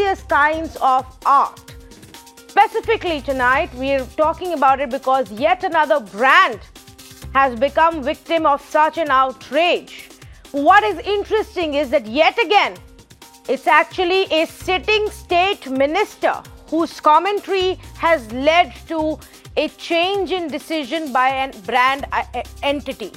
various kinds of art. Specifically tonight, we're talking about it because yet another brand has become victim of such an outrage. What is interesting is that yet again, it's actually a sitting state minister whose commentary has led to a change in decision by a brand entity.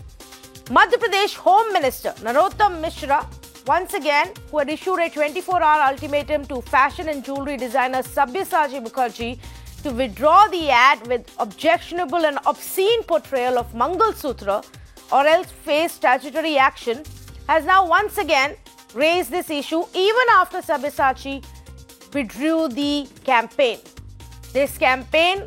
Madhya Pradesh Home Minister Narottam Mishra, once again, who had issued a 24-hour ultimatum to fashion and jewelry designer Sabyasachi Mukherjee to withdraw the ad with objectionable and obscene portrayal of Mangal Sutra or else face statutory action, has now once again raised this issue even after Sabyasachi withdrew the campaign. This campaign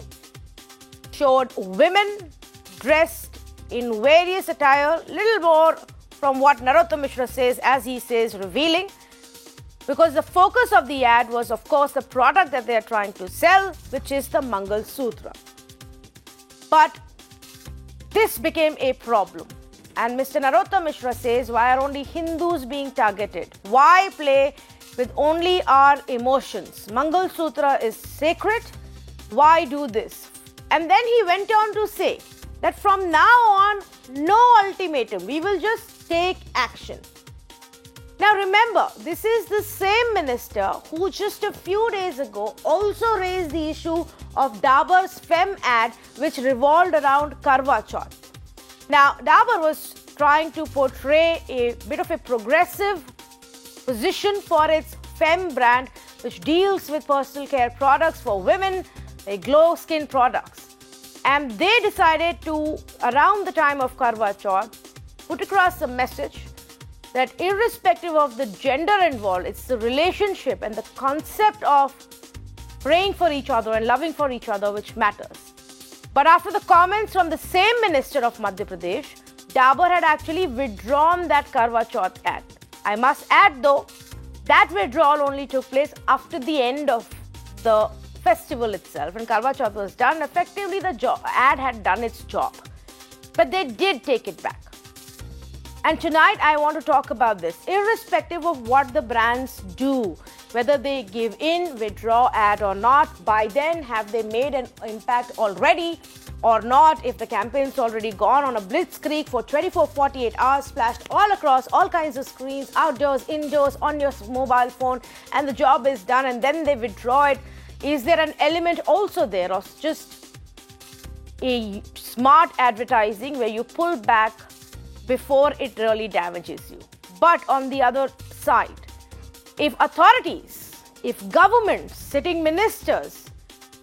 showed women dressed in various attire, little more from what Narottam Mishra says, as he says, revealing, because the focus of the ad was, of course, the product that they are trying to sell, which is the Mangal Sutra. But this became a problem. And Mr. Narottam Mishra says, why are only Hindus being targeted? Why play with only our emotions? Mangal Sutra is sacred. Why do this? And then he went on to say that from now on, no ultimatum. We will just take action. Now remember, this is the same minister who just a few days ago also raised the issue of Dabur's Femme ad, which revolved around Karwa Chauth. Now, Dabur was trying to portray a bit of a progressive position for its Femme brand, which deals with personal care products for women, glow skin products. And they decided to, around the time of Karwa Chauth, put across a message that irrespective of the gender involved, it's the relationship and the concept of praying for each other and loving for each other which matters. But after the comments from the same minister of Madhya Pradesh, Dabur had actually withdrawn that Karwa Chauth ad. I must add though, that withdrawal only took place after the end of the festival itself. When Karwa Chauth was done, effectively the ad had done its job. But they did take it back. And tonight I want to talk about this. Irrespective of what the brands do, whether they give in, withdraw ad or not, by then have they made an impact already or not? If the campaign's already gone on a blitzkrieg for 24-48 hours, splashed all across all kinds of screens, outdoors, indoors, on your mobile phone, and the job is done and then they withdraw it, is there an element also there of just a smart advertising where you pull back before it really damages you? But on the other side, if authorities, if governments, sitting ministers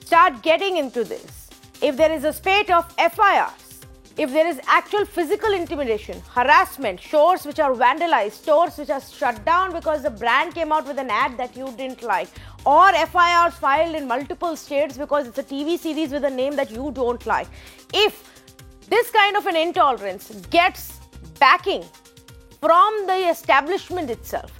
start getting into this, if there is a spate of FIRs, if there is actual physical intimidation, harassment, stores which are vandalized, stores which are shut down because the brand came out with an ad that you didn't like, or FIRs filed in multiple states because it's a TV series with a name that you don't like. If this kind of an intolerance gets backing from the establishment itself,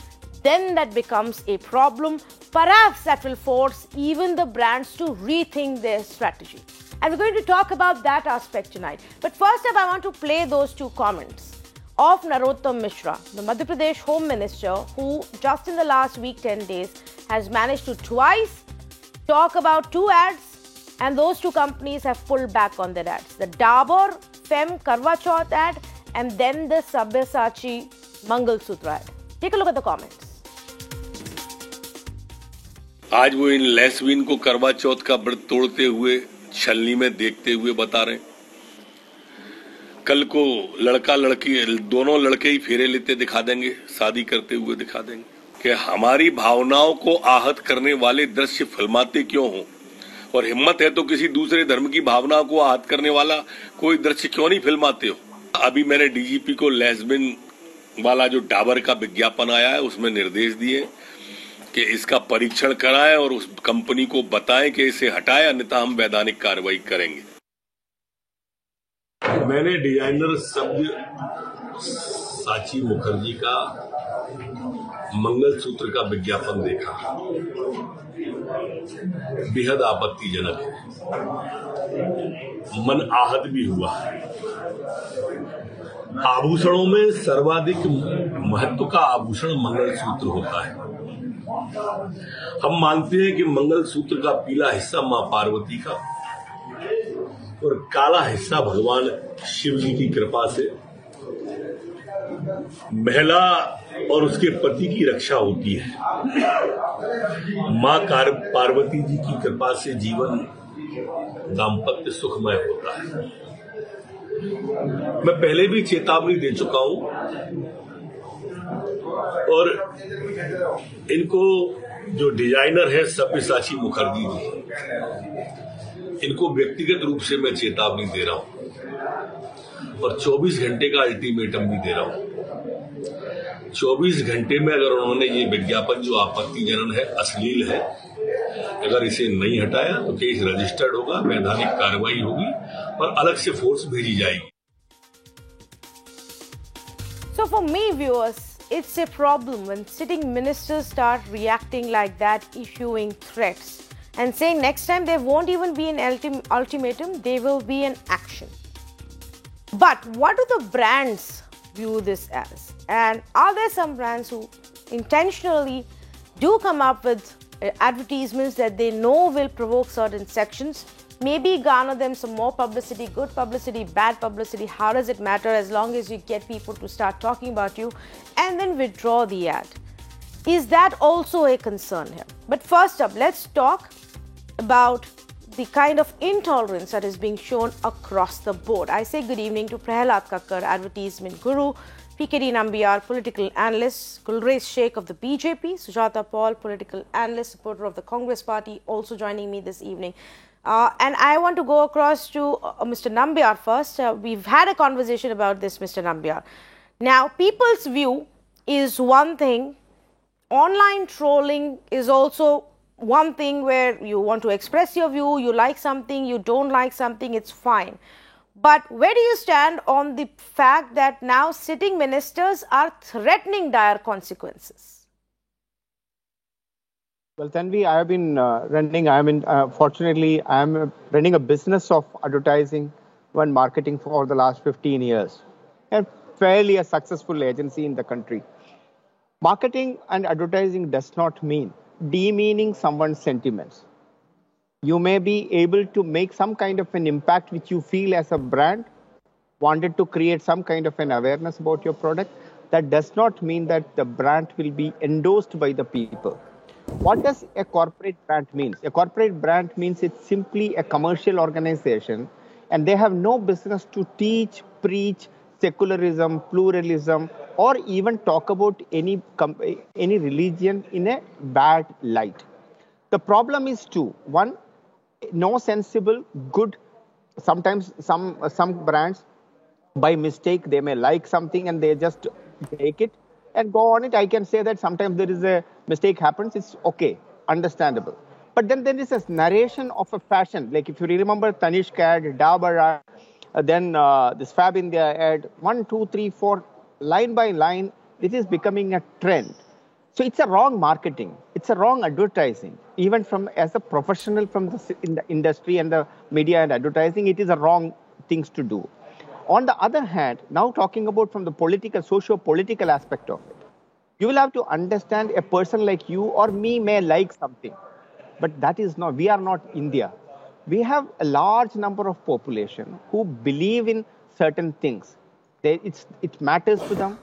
then that becomes a problem. Perhaps that will force even the brands to rethink their strategy. And we're going to talk about that aspect tonight. But first up, I want to play those two comments of Narottam Mishra, the Madhya Pradesh Home Minister, who just in the last week, 10 days, has managed to twice talk about two ads, and those two companies have pulled back on their ads. The Dabur Femme Karwa Chauth ad and then the Sabyasachi Mangal Sutra ad. Take a look at the comments. आज वो इन lesbian को करवा चौथ का व्रत तोड़ते हुए छलनी में देखते हुए बता रहे हैं। कल को लड़का लड़की दोनों लड़के ही फेरे लेते दिखा देंगे, शादी करते हुए दिखा देंगे। कि हमारी भावनाओं को आहत करने वाले दृश्य फिल्माते क्यों हो, और हिम्मत है तो किसी दूसरे धर्म की भावना को आहत करने वाला कोई दृश्य क्यों नहीं फिल्माते हो। अभी मैंने डीजीपी को लेस्बियन वाला जो डाबर का विज्ञापन आया है उसमें निर्देश दिए कि इसका परीक्षण कराएं और उस कंपनी को बताएं कि इसे हटाएं, अन्यथा हम वैधानिक कार्रवाई करेंगे। मैंने डिजाइनर सब्यसाची मुखर्जी का मंगलसूत्र का विज्ञापन देखा, बेहद आपत्तिजनक है, मन आहत भी हुआ। आभूषणों में सर्वाधिक महत्व का आभूषण मंगलसूत्र होता है। हम मानते हैं कि मंगलसूत्र का पीला हिस्सा मां पार्वती का और काला हिस्सा भगवान शिव जी की कृपा से महिला और उसके पति की रक्षा होती है। मां पार्वती जी की कृपा से जीवन दाम्पत्य सुखमय होता है। मैं पहले भी चेतावनी दे चुका हूं और इनको जो डिजाइनर है सब्यसाची मुखर्जी जी, इनको व्यक्तिगत रूप से मैं चेतावनी दे रहा हूं और 24 घंटे का अल्टीमेटम भी दे रहा हूं। 24 घंटे में अगर उन्होंने ये विज्ञापन जो आपत्तिजनक है, अश्लील है, अगर इसे नहीं हटाया तो केस रजिस्टर्ड होगा, वैधानिक कार्रवाई होगी और अलग से फोर्स भेजी जाएगी। So for me, viewers, it's a problem when sitting ministers start reacting like that, issuing threats and saying next time there won't even be an ultimatum, there will be an action. But what do the brands view this as? And are there some brands who intentionally do come up with advertisements that they know will provoke certain sections, maybe garner them some more publicity, good publicity, bad publicity? How does it matter as long as you get people to start talking about you and then withdraw the ad? Is that also a concern here? But first up, let's talk about the kind of intolerance that is being shown across the board. I say good evening to Prahalad Kakkar, advertisement guru, PKD Nambiar, political analyst, Gulrez Sheikh of the BJP, Sujata Paul, political analyst, supporter of the Congress party, also joining me this evening. And I want to go across to Mr. Nambiar first. We've had a conversation about this, Mr. Nambiar. Now, people's view is one thing. Online trolling is also one thing where you want to express your view, you like something, you don't like something, it's fine. But where do you stand on the fact that now sitting ministers are threatening dire consequences? Well, Tanvi, I have been fortunately, I am running a business of advertising and marketing for the last 15 years. And fairly a successful agency in the country. Marketing and advertising does not mean demeaning someone's sentiments. You may be able to make some kind of an impact which you feel as a brand wanted to create some kind of an awareness about your product. That does not mean that the brand will be endorsed by the people. What does a corporate brand mean? A corporate brand means it's simply a commercial organization and they have no business to teach, preach secularism, pluralism, or even talk about any religion in a bad light. The problem is two. One, no sensible, good, sometimes some brands, by mistake, they may like something and they just take it and go on it. I can say that sometimes there is a mistake happens, it's okay, understandable. But then there is this narration of a fashion. Like if you remember Tanishq ad, Dabur ad, then this Fab India ad, 1, 2, 3, 4, line by line, it is becoming a trend. So it's a wrong marketing. It's a wrong advertising. Even from as a professional from in the industry and the media and advertising, it is a wrong things to do. On the other hand, now talking about from the political, socio-political aspect of it, you will have to understand a person like you or me may like something, but that is not, we are not India. We have a large number of population who believe in certain things. It matters to them.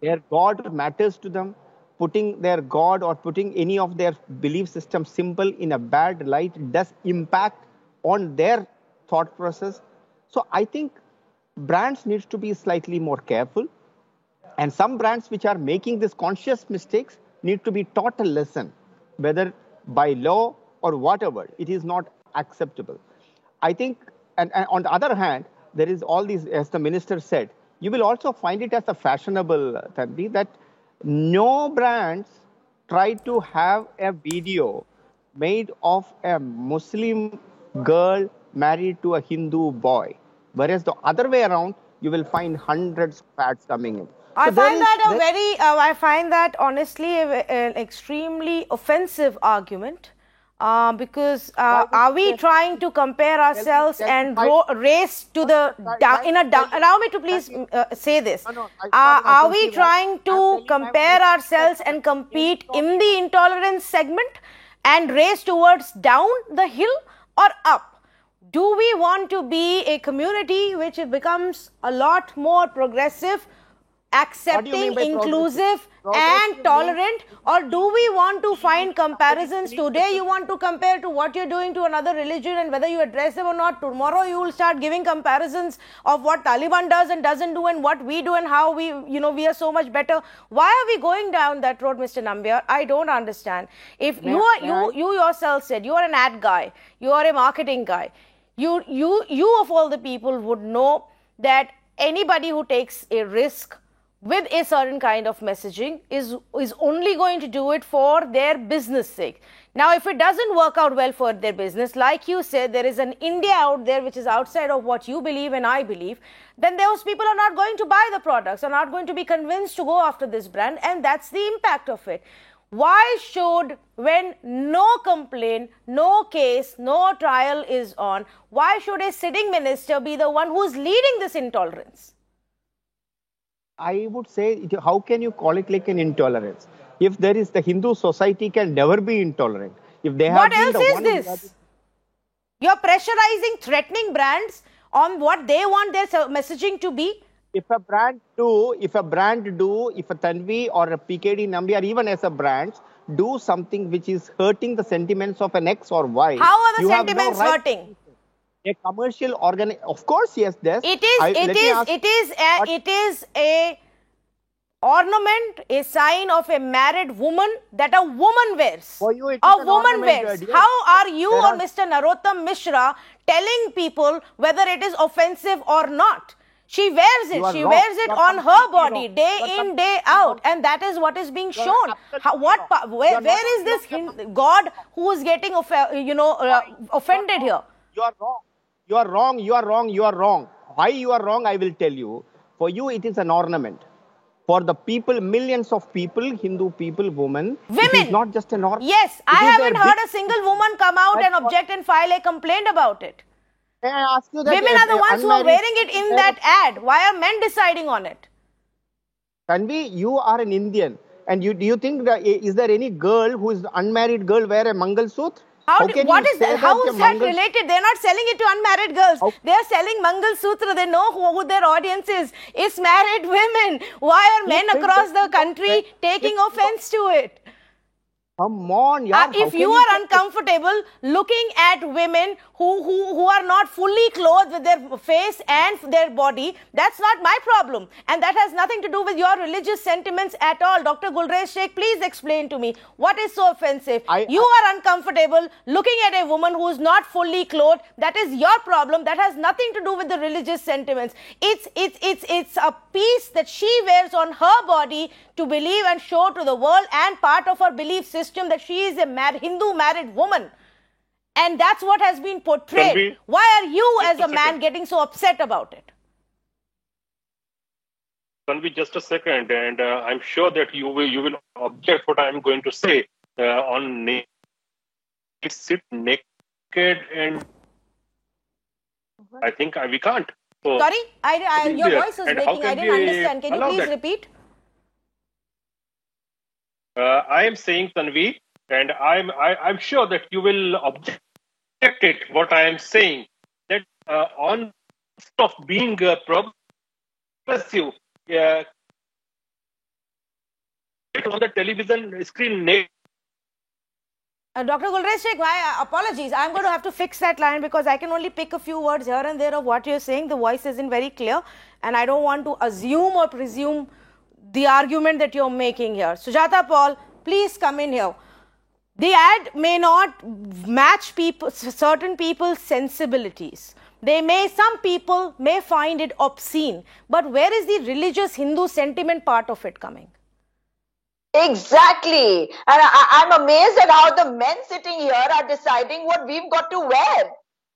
Their God matters to them. Putting their God or putting any of their belief system symbol in a bad light does impact on their thought process. So I think brands need to be slightly more careful. And some brands which are making these conscious mistakes need to be taught a lesson, whether by law or whatever. It is not acceptable. I think, and on the other hand, there is all these, as the minister said, you will also find it as a fashionable, Tanvi, that no brands try to have a video made of a Muslim girl married to a Hindu boy. Whereas the other way around, you will find hundreds of ads coming in. I find that honestly an extremely offensive argument. Because are we trying to compare ourselves and race to the down in a down? Allow me to please say this. Are we trying to compare ourselves and compete in the intolerance segment and race towards down the hill or up? Do we want to be a community which becomes a lot more progressive, accepting, inclusive and tolerant, or do we want to find comparisons? Today you want to compare to what you're doing to another religion and whether you address them or not. Tomorrow you will start giving comparisons of what Taliban does and doesn't do and what we do and how we, we are so much better. Why are we going down that road, Mr. Nambiar? I don't understand. If you yourself said you are an ad guy, you are a marketing guy, you of all the people would know that anybody who takes a risk with a certain kind of messaging is only going to do it for their business sake. Now, if it doesn't work out well for their business, like you said, there is an India out there which is outside of what you believe and I believe, then those people are not going to buy the products, are not going to be convinced to go after this brand, and that's the impact of it. Why should, when no complaint, no case, no trial is on, why should a sitting minister be the one who is leading this intolerance? I would say, how can you call it like an intolerance? If there is the Hindu society can never be intolerant. If they have what else is this? You're pressurizing, threatening brands on what they want their messaging to be. If a Tanvi or a PKD Nambi or even as a brand do something which is hurting the sentiments of an X or Y. How are the sentiments hurting? A commercial organ, of course, yes, there's. It is a ornament, a sign of a married woman that a woman wears. For you, a woman wears. How are you or Mr. Narottam Mishra telling people whether it is offensive or not? She wears it. She wears it on her body, day in, day out, and that is what is being shown. Where is this God who is getting offended here? You are wrong. You are wrong. You are wrong. You are wrong. Why you are wrong? I will tell you. For you, it is an ornament. For the people, millions of people, Hindu people, women, it is not just an ornament. Yes, I haven't heard a single woman come out and object and file a complaint about it. May I ask you that? Women are the ones who are wearing it in that ad. Why are men deciding on it? Tanvi, you are an Indian. And do you think that is there any girl who is unmarried girl wear a Mangal Sutra? How is that related? They're not selling it to unmarried girls. They're selling Mangal Sutra. They know who their audience is. It's married women. Why are men across the country taking offense to it? Come on, if you are uncomfortable looking at women who are not fully clothed with their face and their body, that's not my problem. And that has nothing to do with your religious sentiments at all. Dr. Gulrez Sheikh, please explain to me what is so offensive. You are uncomfortable looking at a woman who is not fully clothed. That is your problem. That has nothing to do with the religious sentiments. It's a piece that she wears on her body to believe and show to the world, and part of her belief system that she is a Hindu married woman. And that's what has been portrayed. Why are you as a man getting so upset about it? Tanvi, just a second, and I'm sure that you will object what I'm going to say on sit naked, and I think we can't. So, sorry, your voice is breaking. I didn't understand. Can you please repeat? I am saying, Tanvi, and I'm sure that you will object it what I am saying, that on of being progressive on the television screen. Dr. Gulrez Sheikh, my apologies. I'm going to have to fix that line because I can only pick a few words here and there of what you're saying. The voice isn't very clear, and I don't want to assume or presume the argument that you're making here. Sujata Paul, please come in here. The ad may not match certain people's sensibilities. Some people may find it obscene, but where is the religious Hindu sentiment part of it coming? Exactly. And I'm amazed at how the men sitting here are deciding what we've got to wear.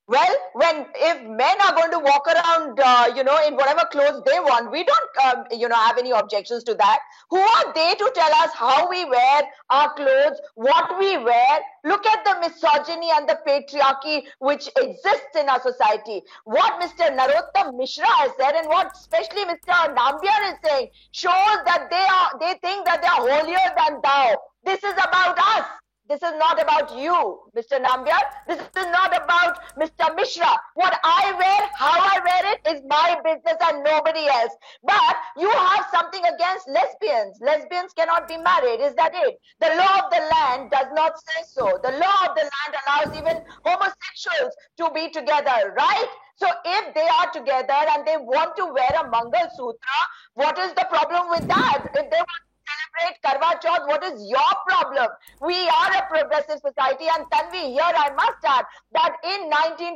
Well, if men are going to walk around, in whatever clothes they want, we don't, have any objections to that. Who are they to tell us how we wear our clothes, what we wear? Look at the misogyny and the patriarchy which exists in our society. What Mr. Narottam Mishra has said, and what especially Mr. Nambiar is saying, shows that they think that they are holier than thou. This is about us. This is not about you, Mr. Nambiar. This is not about Mr. Mishra. What I wear, how I wear it is my business and nobody else. But you have something against lesbians. Lesbians cannot be married. Is that it? The law of the land does not say so. The law of the land allows even homosexuals to be together, right? So if they are together and they want to wear a Mangal Sutra, what is the problem with that? If they want celebrate Karwa Chauth, what is your problem? We are a progressive society, and Tanvi, here I must add that in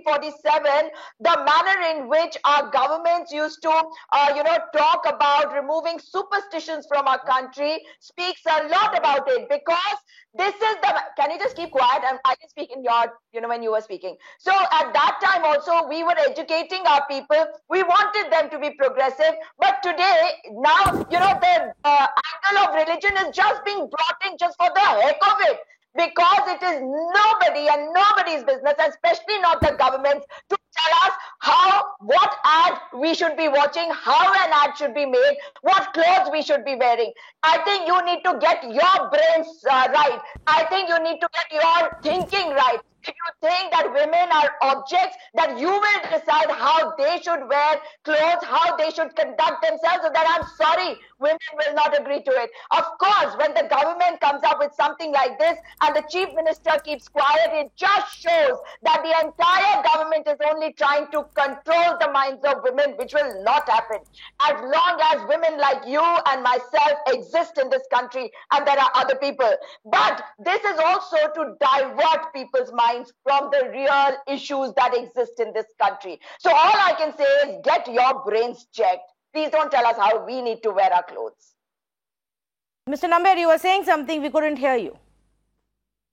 1947, the manner in which our governments used to, talk about removing superstitions from our country speaks a lot about it, because this is the, can you just keep quiet? I can speak in your, when you were speaking. So at that time also, we were educating our people. We wanted them to be progressive. But today, now, the angle of religion is just being brought in just for the heck of it. Because it is nobody and nobody's business, especially not the government's, to tell us what ad we should be watching, how an ad should be made, what clothes we should be wearing. I think you need to get your brains right. I think you need to get your thinking right. If you think that women are objects, that you will decide how they should wear clothes, how they should conduct themselves, so that I'm sorry, women will not agree to it. Of course, when the government comes up with something like this and the chief minister keeps quiet, it just shows that the entire government is only trying to control the minds of women, which will not happen. As long as women like you and myself exist in this country, and there are other people. But this is also to divert people's minds from the real issues that exist in this country. So all I can say is get your brains checked. Please don't tell us how we need to wear our clothes. Mr. Nambiar, you were saying something, we couldn't hear you.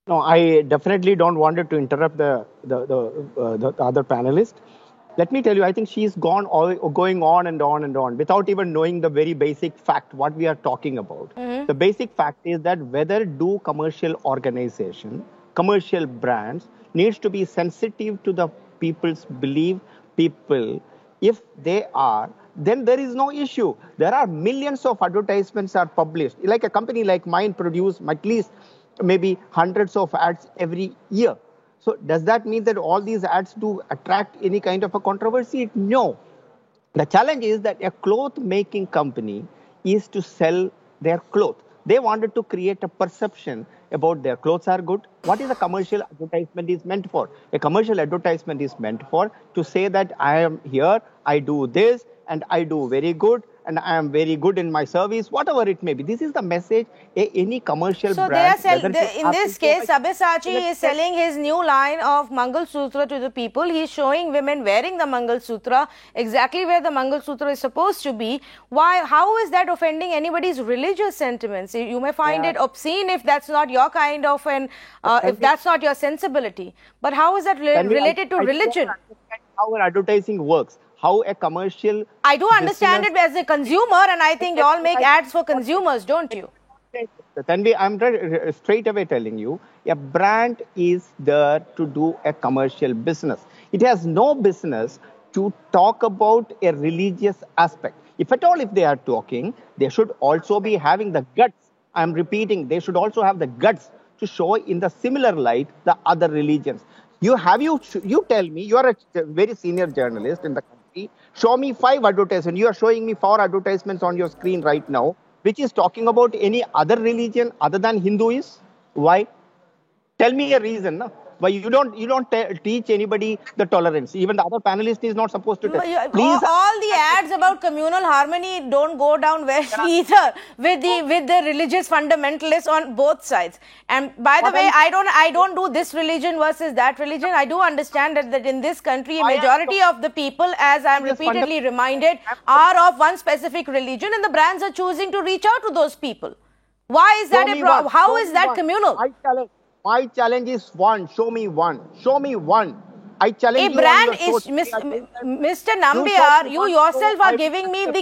No, I definitely don't want to interrupt the other panelist. Let me tell you, I think she's going on and on and on without even knowing the very basic fact, what we are talking about. Mm-hmm. The basic fact is that whether do commercial organization, commercial brands needs to be sensitive to the people's belief, if they are, then there is no issue. There are millions of advertisements are published. Like a company like mine produce at least maybe hundreds of ads every year. So does that mean that all these ads do attract any kind of a controversy? No. The challenge is that a cloth making company is to sell their clothes. They wanted to create a perception about their clothes are good. What is a commercial advertisement is meant for? A commercial advertisement is meant for to say that I am here, I do this, and I do very good, and I am very good in my service, whatever it may be. This is the message any commercial brand. So in this case, Sabyasachi is selling his new line of Mangal Sutra to the people. He's showing women wearing the Mangal Sutra exactly where the Mangal Sutra is supposed to be. Why? How is that offending anybody's religious sentiments? You may find it obscene if that's not your kind of an, if that's not your sensibility. But how is that related to religion? How advertising works. How a commercial... I do understand it as a consumer, and I think you all make ads for consumers, don't you? Tanvi, I'm straight away telling you, a brand is there to do a commercial business. It has no business to talk about a religious aspect. If at all, if they are talking, they should also be having the guts. I'm repeating, they should also have the guts to show in the similar light the other religions. You tell me, you are a very senior journalist in the country. Show me 5 advertisements. You are showing me 4 advertisements on your screen right now, which is talking about any other religion other than Hinduism. Why? Tell me a reason. No? Why you don't teach anybody the tolerance. Even the other panelist is not supposed to tell. Please. All the ads about communal harmony don't go down well either with the religious fundamentalists on both sides. And by the way, I don't do this religion versus that religion. I do understand that in this country, a majority of the people, as I'm repeatedly reminded, are of one specific religion, and the brands are choosing to reach out to those people. Why is that a problem? How is that communal? My challenge is one. Show me one. Show me one. I challenge A you on brand your is social media saying that Mr. you Nambiar, talk you about yourself are I giving me accept.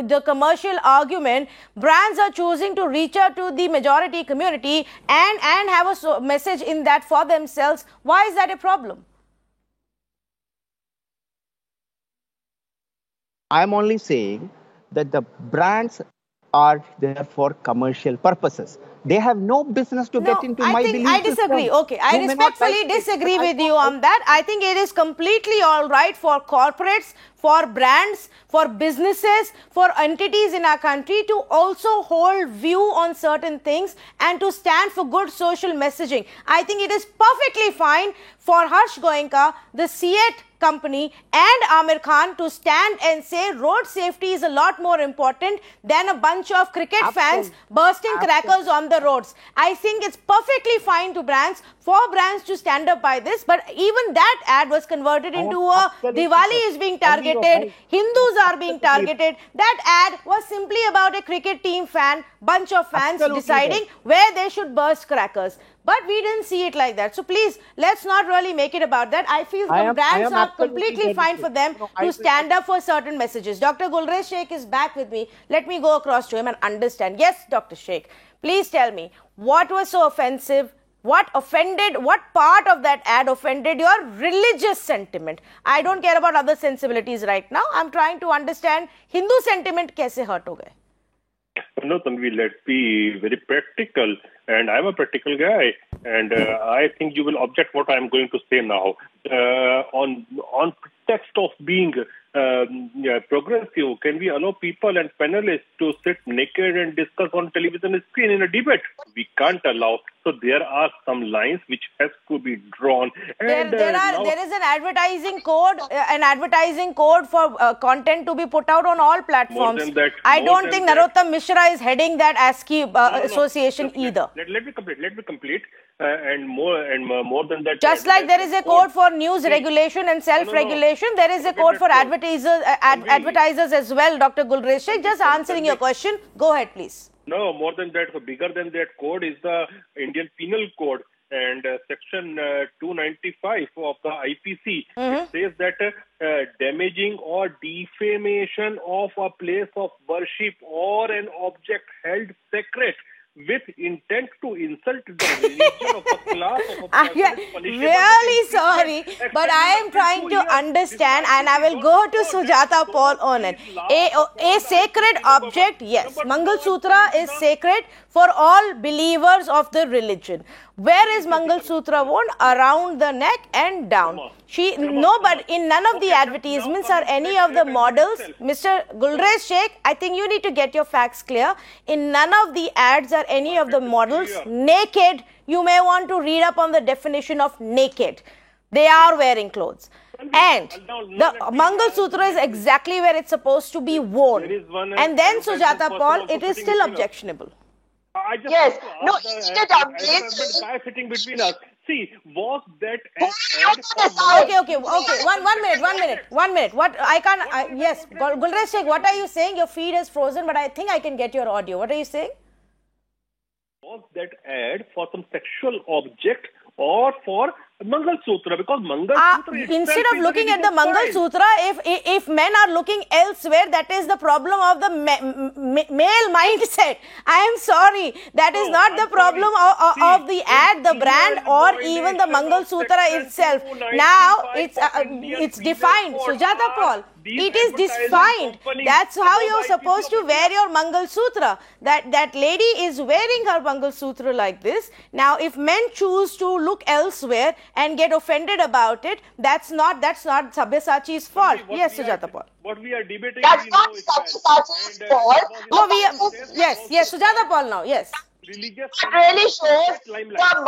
the commercial argument. Brands are choosing to reach out to the majority community and have a message in that for themselves. Why is that a problem? I'm only saying that the brands are there for commercial purposes. They have no business to get No, into I my think I belief disagree. system. Okay, I You may not like respectfully it, but disagree I with don't you like on that. I think it is completely all right for corporates, for brands, for businesses, for entities in our country to also hold view on certain things and to stand for good social messaging. I think it is perfectly fine for Harsh Goenka, the Seat company and Amir Khan to stand and say road safety is a lot more important than a bunch of cricket fans bursting crackers on the roads. I think it's perfectly fine to for brands to stand up by this, but even that ad was converted into a Diwali is being targeted, Hindus are being targeted. That ad was simply about a cricket team bunch of fans deciding where they should burst crackers. But we didn't see it like that. So please, let's not really make it about that. I feel brands are completely fine for them to stand up for certain messages. Dr. Gulrez Sheikh is back with me. Let me go across to him and understand. Yes, Dr. Sheikh, please tell me, what was so offensive? What part of that ad offended your religious sentiment? I don't care about other sensibilities right now. I'm trying to understand Hindu sentiment kaise hurt ho gaye? No, Tanvi, let's be very practical. And I'm a practical guy. And I think you will object what I'm going to say now. On pretext of being progressive, can we allow people and panelists to sit naked and discuss on television screen in a debate? We can't allow. So there are some lines which has to be drawn. And there is an advertising code for content to be put out on all platforms. I don't think Narottam Mishra is heading that ASCII association either. Let me complete. And more than that. Just like there is a code for news regulation and self-regulation, there is a code for advertisers as well, Dr. Gulrez Sheikh. Just answering your question. Go ahead, please. No, more than that. So bigger than that code is the Indian Penal Code. And section 295 of the IPC it says that damaging or defamation of a place of worship or an object held sacred with intent to insult the religion of a class of a person is punishable. Really sorry, but I am trying to understand, and I will go to Sujata Paul on it. A sacred object, yes. Mangal Sutra is sacred for all believers of the religion. Where is Mangal Sutra worn? Around the neck and down. But in none of the advertisements are any of the models. Mr. Gulrez Sheikh, I think you need to get your facts clear. In none of the ads are any of the models naked. You may want to read up on the definition of naked. They are wearing clothes. And the Mangal Sutra is exactly where it's supposed to be worn. And then, Sujata Paul, it is still objectionable. Yes, no, isn't it amazing? Guy sitting between us. See, was that Okay. 1 minute. What I can't. Yes, Gulrez Sheikh, what are you saying? Your feed is frozen, but I think I can get your audio. What are you saying? Was that ad for some sexual object or for Mangal Sutra? Because Mangal Sutra instead of looking at the Mangal Sutra, if men are looking elsewhere, that is the problem of the male mindset. I am sorry, that is not the problem of the ad, the brand, or even the Mangal Sutra itself. Now it's defined. Sujata Paul, it is defined. That's how you're supposed to wear your Mangal Sutra. That lady is wearing her Mangal Sutra like this. Now, if men choose to look elsewhere and get offended about it, that's not Sabyasachi's fault. Yes, Sujata Paul. What we are debating. That's not Sabyasachi's fault. Yes, Sujata Paul now. Yes. It really shows the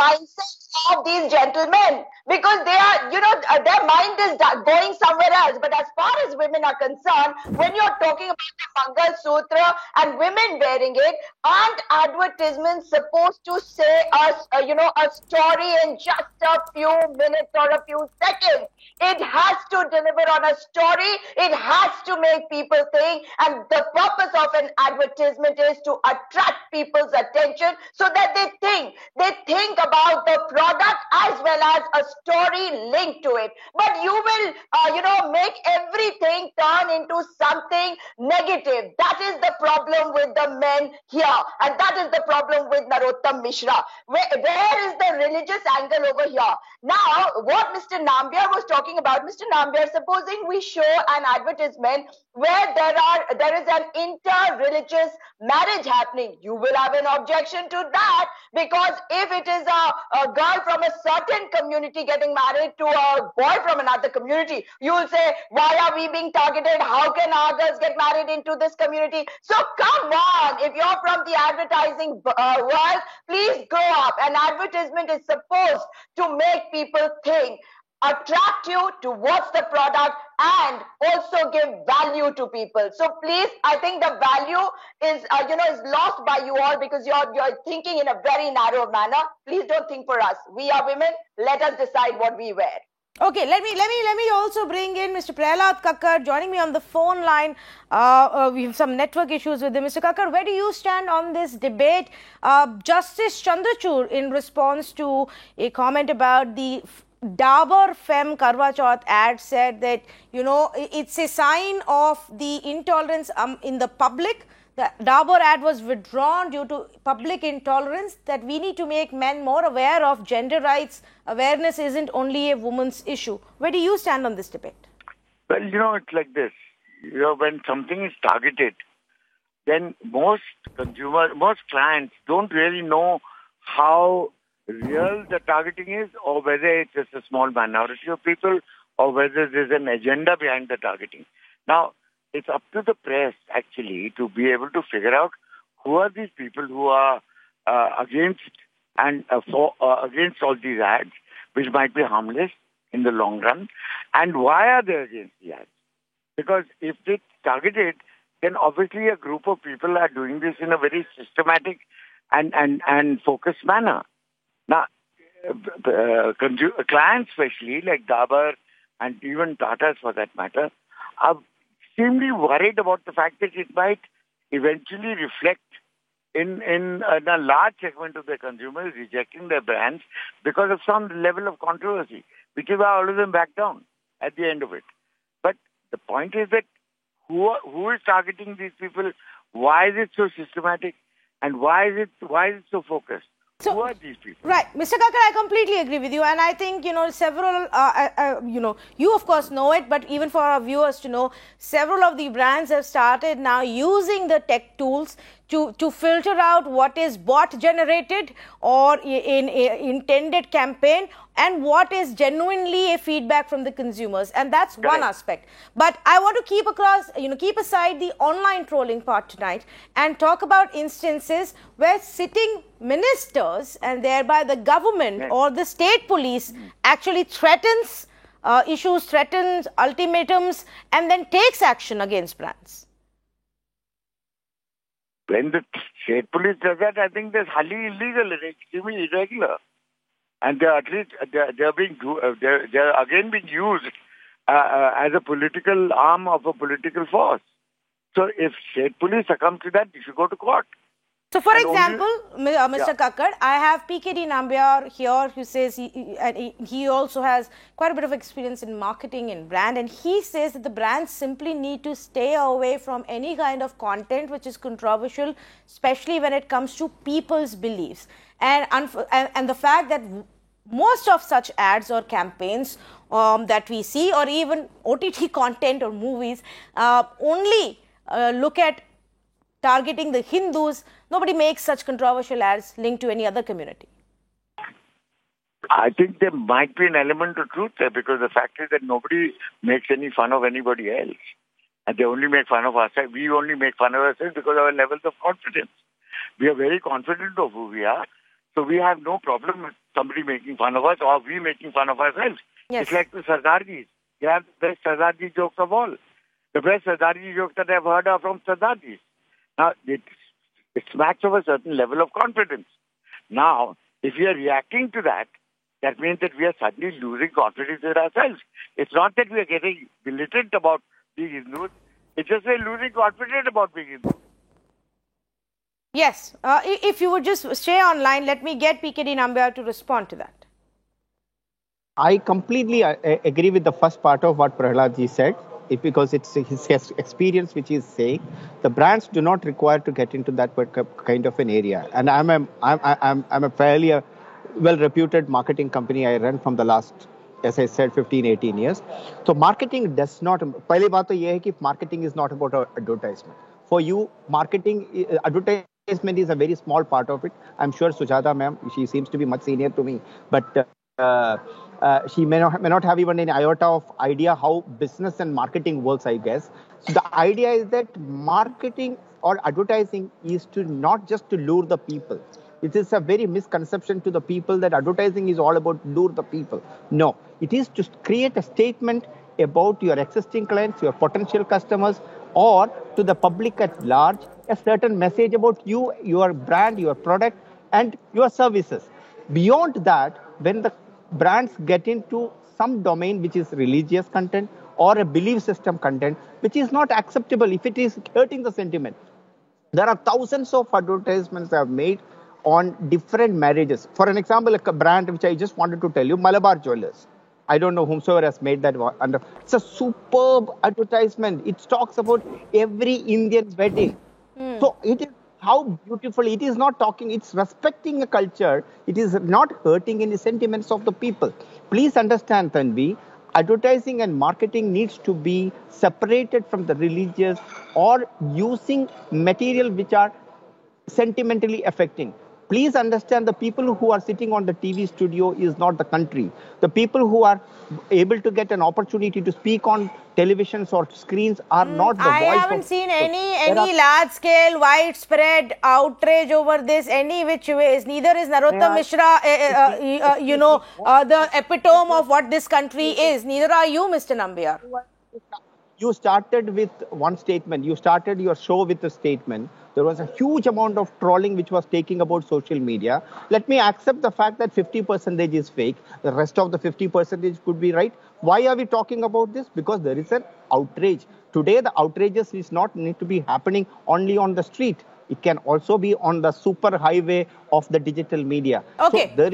mindset of these gentlemen, because they are, their mind is going somewhere else. But as far as women are concerned, when you're talking about the Mangal Sutra and women wearing it, aren't advertisements supposed to say a story in just a few minutes or a few seconds? It has to deliver on a story. It has to make people think. And the purpose of an advertisement is to attract people's attention information so that they think about the product as well as a story linked to it. But you will, make everything turn into something negative. That is the problem with the men here, and that is the problem with Narottam Mishra. Where is the religious angle over here? Now, what Mr. Nambiar was talking about, Mr. Nambiar, supposing we show an advertisement where there is an inter-religious marriage happening, you will have an objection to that, because if it is a girl from a certain community getting married to a boy from another community, you will say, why are we being targeted? How can our girls get married into this community? So come on, if you're from the advertising world, please grow up. An advertisement is supposed to make people think, attract you towards the product, and also give value to people. So please, I think the value is lost by you all because you're thinking in a very narrow manner. Please don't think for us. We are women. Let us decide what we wear. Okay, let me also bring in Mr. Prahlad Kakkar joining me on the phone line. We have some network issues with him. Mr. Kakkar, where do you stand on this debate? Justice Chandrachud, in response to a comment about the Dabur Femme Karwa Chauth ad, said that, it's a sign of the intolerance in the public. The Dabur ad was withdrawn due to public intolerance, that we need to make men more aware of gender rights. Awareness isn't only a woman's issue. Where do you stand on this debate? Well, it's like this. When something is targeted, then most clients don't really know how real the targeting is, or whether it's just a small minority of people, or whether there's an agenda behind the targeting. Now, it's up to the press, actually, to be able to figure out who are these people who are against all these ads, which might be harmless in the long run, and why are they against the ads? Because if they target it, then obviously a group of people are doing this in a very systematic and focused manner. Now, clients, especially like Dabur and even Tatas for that matter, are extremely worried about the fact that it might eventually reflect in a large segment of their consumers rejecting their brands because of some level of controversy, which is why all of them back down at the end of it. But the point is that who is targeting these people? Why is it so systematic? And why is it so focused? So, who are these people? Right. Mr. Kakkar, I completely agree with you. And I think, several, you of course know it, but even for our viewers to know, several of the brands have started now using the tech tools to filter out what is bot generated or in intended campaign and what is genuinely a feedback from the consumers, and that's one aspect. But I want to keep aside the online trolling part tonight and talk about instances where sitting ministers and thereby the government or the state police actually threatens ultimatums, and then takes action against brands. When the state police does that, I think that's highly illegal and extremely irregular. And they're again being used as a political arm of a political force. So if state police succumb to that, you should go to court. So, for example, Mr. Kakkar, I have PKD Nambiar here who says he also has quite a bit of experience in marketing and brand, and he says that the brands simply need to stay away from any kind of content which is controversial, especially when it comes to people's beliefs. And the fact that most of such ads or campaigns that we see, or even OTT content or movies, only look at targeting the Hindus. Nobody makes such controversial ads linked to any other community. I think there might be an element of truth there, because the fact is that nobody makes any fun of anybody else. And they only make fun of ourselves. We only make fun of ourselves because of our levels of confidence. We are very confident of who we are. So we have no problem with somebody making fun of us or we making fun of ourselves. Yes. It's like the Sardarjis. They have the best Sardarji jokes of all. The best Sardarji jokes that I've heard are from Sardarjis. Now, it smacks of a certain level of confidence. Now, if we are reacting to that, that means that we are suddenly losing confidence in ourselves. It's not that we are getting belittled about being Hindus. It's just we're losing confidence about being Hindus. Yes, if you would just stay online, let me get PKD Nambiar to respond to that. I completely agree with the first part of what Prahlad ji said, because it's his experience which he's saying. The brands do not require to get into that kind of an area. And I'm a fairly well-reputed marketing company I run from the last, as I said, 15, 18 years. So marketing does not, पहली बात तो ये है कि marketing is not about advertisement. For you, marketing, advertisement is a very small part of it. I'm sure Sujata ma'am, she seems to be much senior to me, but she may not have even an iota of idea how business and marketing works, I guess. So the idea is that marketing or advertising is to not just to lure the people. It is a very misconception to the people that advertising is all about lure the people. No, it is to create a statement about your existing clients, your potential customers, or to the public at large, a certain message about you, your brand, your product, and your services. Beyond that, when the brands get into some domain which is religious content or a belief system content, which is not acceptable if it is hurting the sentiment. There are thousands of advertisements I have made on different marriages. For an example, a brand which I just wanted to tell you, Malabar Jewelers. I don't know whomsoever has made that. It's a superb advertisement. It talks about every Indian wedding. So it is how beautiful. It is not talking, it's respecting a culture. It is not hurting any sentiments of the people. Please understand, Tanvi, advertising and marketing needs to be separated from the religious or using material which are sentimentally affecting. Please understand, the people who are sitting on the TV studio is not the country. The people who are able to get an opportunity to speak on televisions or screens are not the voice. I haven't seen any large scale, widespread outrage over this any which ways. Neither is Narottam Mishra, the epitome of what this country is. Neither are you, Mr. Nambiar. You started with one statement. You started your show with a statement. There was a huge amount of trolling which was taking about social media. Let me accept the fact that 50% is fake. The rest of the 50% could be right. Why are we talking about this? Because there is an outrage. Today, the outrages is not need to be happening only on the street. It can also be on the super highway of the digital media. Okay. So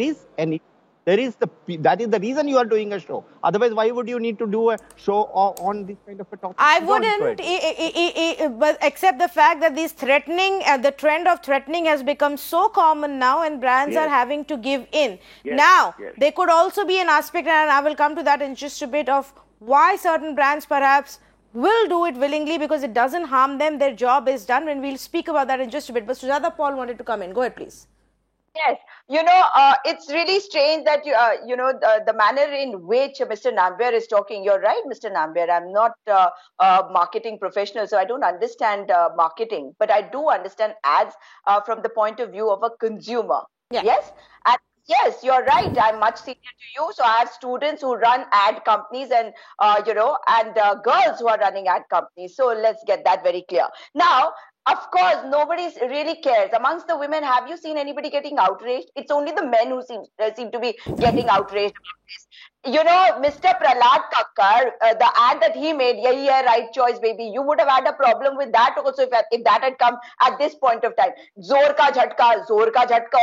that is the reason you are doing a show. Otherwise, why would you need to do a show on this kind of a topic? I wouldn't, but except the fact that these threatening, the trend of threatening has become so common now, and brands are having to give in. Now, there could also be an aspect, and I will come to that in just a bit, of why certain brands perhaps will do it willingly because it doesn't harm them. Their job is done, and we'll speak about that in just a bit. But Sujata Paul wanted to come in. Go ahead, please. Yes, it's really strange that the manner in which Mr. Nambiar is talking. You're right, Mr. Nambiar. I'm not a marketing professional, so I don't understand marketing, but I do understand ads from the point of view of a consumer. Yeah. Yes, and yes, you're right. I'm much senior to you, so I have students who run ad companies and girls who are running ad companies. So let's get that very clear. Now, of course, nobody really cares. Amongst the women, have you seen anybody getting outraged? It's only the men who seem to be getting outraged about this. Mr. Prahlad Kakkar, the ad that he made, yahi hai right choice, baby, you would have had a problem with that also if that had come at this point of time. Zor ka jhatka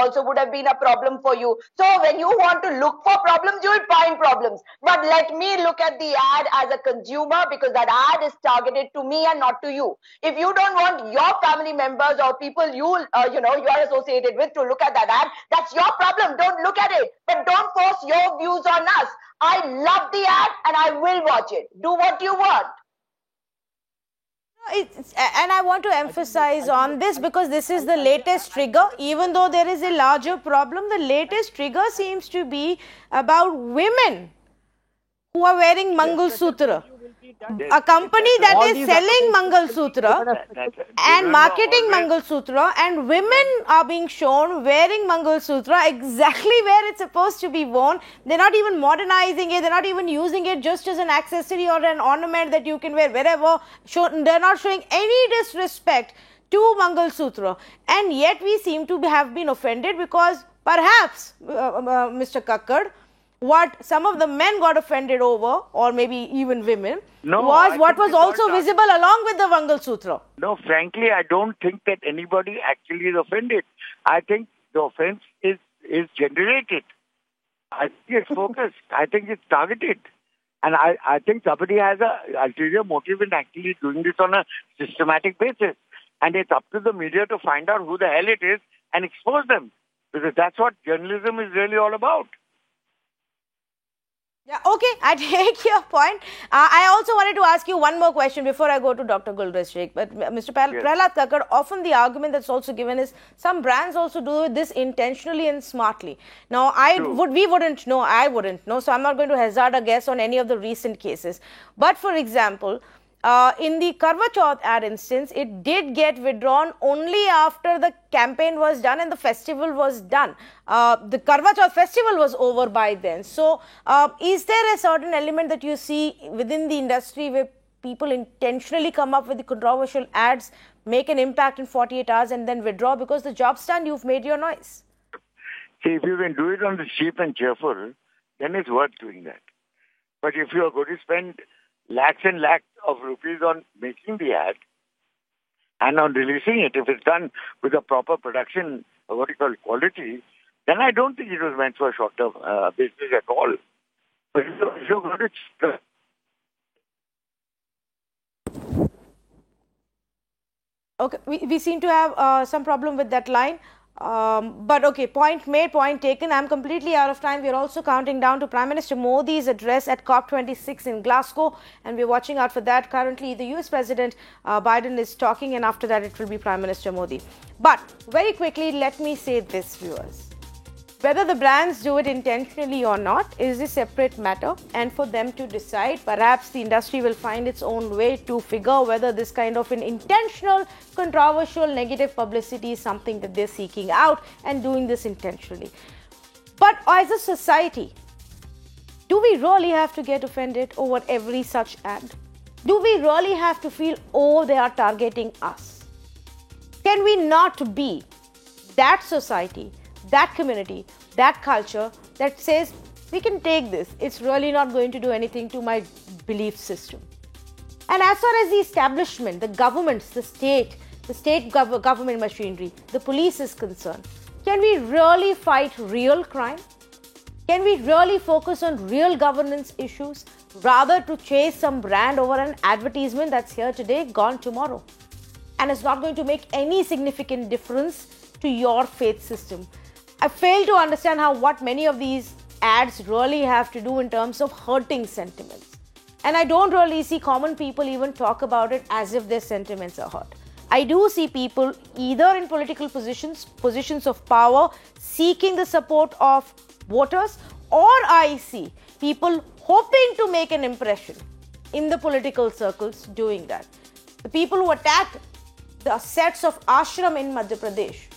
also would have been a problem for you. So when you want to look for problems, you will find problems. But let me look at the ad as a consumer, because that ad is targeted to me and not to you. If you don't want your family members or people you are associated with to look at that ad, that's your problem. Don't look at it. But don't force your views on us. I love the ad and I will watch it. Do what you want. And I want to emphasize on this because this is the latest trigger. Even though there is a larger problem, the latest trigger seems to be about women who are wearing Mangal Sutra. A company that is selling Mangal Sutra and marketing Mangal Sutra, and women are being shown wearing Mangal Sutra exactly where it's supposed to be worn. They're not even modernizing it. They're not even using it just as an accessory or an ornament that you can wear wherever. They're not showing any disrespect to Mangal Sutra. And yet we seem to have been offended because perhaps, Mr. Kakkar, what some of the men got offended over, or maybe even women, No, was I what think was it's all also done. visible along with the Mangal Sutra. No, frankly, I don't think that anybody actually is offended. I think the offense is generated. I think it's focused. I think it's targeted. And I think somebody has an ulterior motive in actually doing this on a systematic basis. And it's up to the media to find out who the hell it is and expose them. Because that's what journalism is really all about. Yeah, okay, I take your point. I also wanted to ask you one more question before I go to Dr. Gulraj Sheikh. But Mr. Prahlad Kakkad, often the argument that's also given is some brands also do this intentionally and smartly. Now, we wouldn't know, I wouldn't know, so I'm not going to hazard a guess on any of the recent cases. But for example, in the Karwa Chauth ad instance, it did get withdrawn only after the campaign was done and the festival was done. The Karwa Chauth festival was over by then. So, is there a certain element that you see within the industry where people intentionally come up with the controversial ads, make an impact in 48 hours and then withdraw because the job's done, you've made your noise? See, if you can do it on the cheap and cheerful, then it's worth doing that. But if you are going to spend lakhs and lakhs of rupees on making the ad and on releasing it, if it's done with a proper production, what you call quality, then I don't think it was meant for a short-term business at all. But if you're going to... Okay, we seem to have some problem with that line. But okay, point made, point taken. I'm completely out of time. We're also counting down to Prime Minister Modi's address at COP26 in Glasgow, and we're watching out for that. Currently, the US President Biden is talking, and after that, it will be Prime Minister Modi. But very quickly, let me say this, viewers. Whether the brands do it intentionally or not is a separate matter, and for them to decide. Perhaps the industry will find its own way to figure whether this kind of an intentional, controversial, negative publicity is something that they're seeking out and doing this intentionally. But as a society, do we really have to get offended over every such ad? Do we really have to feel, oh, they are targeting us? Can we not be that society, that community, that culture that says we can take this, it's really not going to do anything to my belief system? And as far as the establishment, the governments, the state government machinery, the police is concerned, can we really fight real crime? Can we really focus on real governance issues rather to chase some brand over an advertisement that's here today, gone tomorrow, and it's not going to make any significant difference to your faith system? I fail to understand what many of these ads really have to do in terms of hurting sentiments. And I don't really see common people even talk about it as if their sentiments are hurt. I do see people either in political positions of power, seeking the support of voters, or I see people hoping to make an impression in the political circles doing that. The people who attacked the sets of ashram in Madhya Pradesh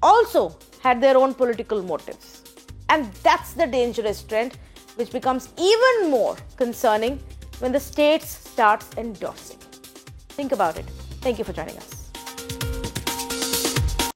also had their own political motives. And that's the dangerous trend, which becomes even more concerning when the state starts endorsing. Think about it. Thank you for joining us.